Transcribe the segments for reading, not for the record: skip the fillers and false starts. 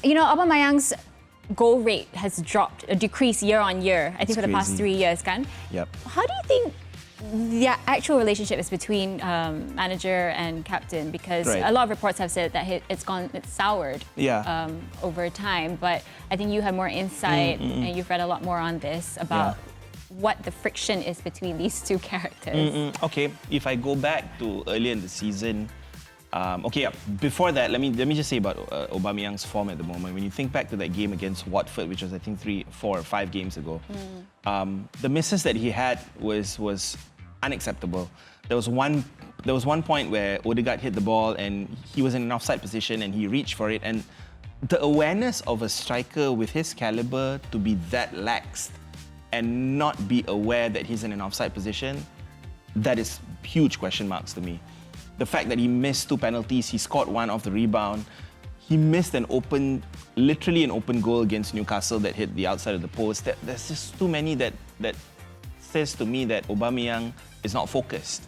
You know, Aubameyang's goal rate has dropped, decreased year on year, I think for the past 3 years, kan? Yep. How do you think the actual relationship is between manager and captain? Because a lot of reports have said that it's soured over time. But I think you have more insight and you've read a lot more on this about what the friction is between these two characters. Okay, if I go back to earlier in the season, before that, let me just say about Aubameyang's form at the moment. When you think back to that game against Watford, which was I think 3, 4, or 5 games ago, the misses that he had was unacceptable. There was one point where Odegaard hit the ball and he was in an offside position and he reached for it, and the awareness of a striker with his caliber to be that lax and not be aware that he's in an offside position, that is huge question marks to me. The fact that he missed 2 penalties, he scored 1 off the rebound. He missed literally an open goal against Newcastle that hit the outside of the post. There's just too many that says to me that Aubameyang is not focused.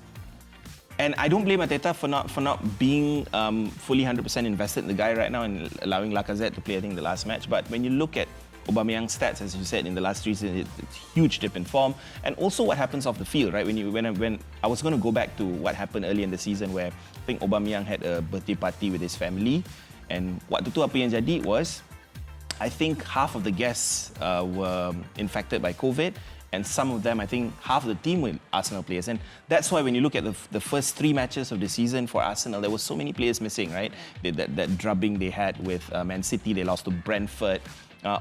And I don't blame Arteta for not being fully 100% invested in the guy right now and allowing Lacazette to play, I think, the last match. But when you look at Aubameyang's stats, as you said, in the last 3 seasons, it's a huge dip in form. And also what happens off the field, right? When I was going to go back to what happened early in the season where I think Aubameyang had a birthday party with his family. And waktu tu apa yang jadi was, I think half of the guests were infected by COVID. And some of them, I think half of the team were Arsenal players. And that's why when you look at the first 3 matches of the season for Arsenal, there were so many players missing, right? That drubbing they had with Man City, they lost to Brentford.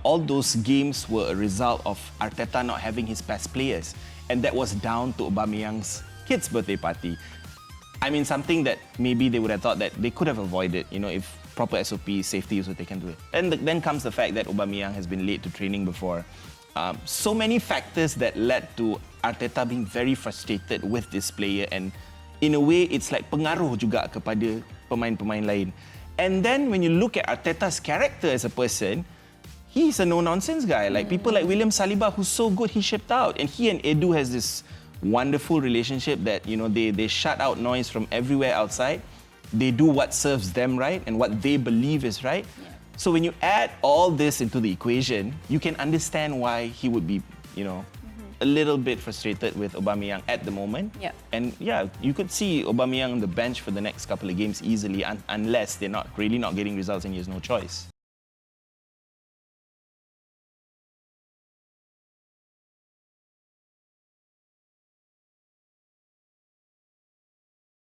All those games were a result of Arteta not having his best players. And that was down to Aubameyang's kid's birthday party. I mean, something that maybe they would have thought that they could have avoided, you know, if proper SOP, safety was taken to it. And then comes the fact that Aubameyang has been late to training before. So many factors that led to Arteta being very frustrated with this player, and in a way it's like pengaruh juga kepada pemain-pemain lain. And then when you look at Arteta's character as a person, he's a no-nonsense guy. Like people like William Saliba, who's so good, he shipped out. And he and Edu has this wonderful relationship that, you know, they shut out noise from everywhere outside. They do what serves them right and what they believe is right. So when you add all this into the equation, you can understand why he would be, you know, a little bit frustrated with Aubameyang at the moment. And yeah, you could see Aubameyang on the bench for the next couple of games easily, unless they're not getting results and he has no choice.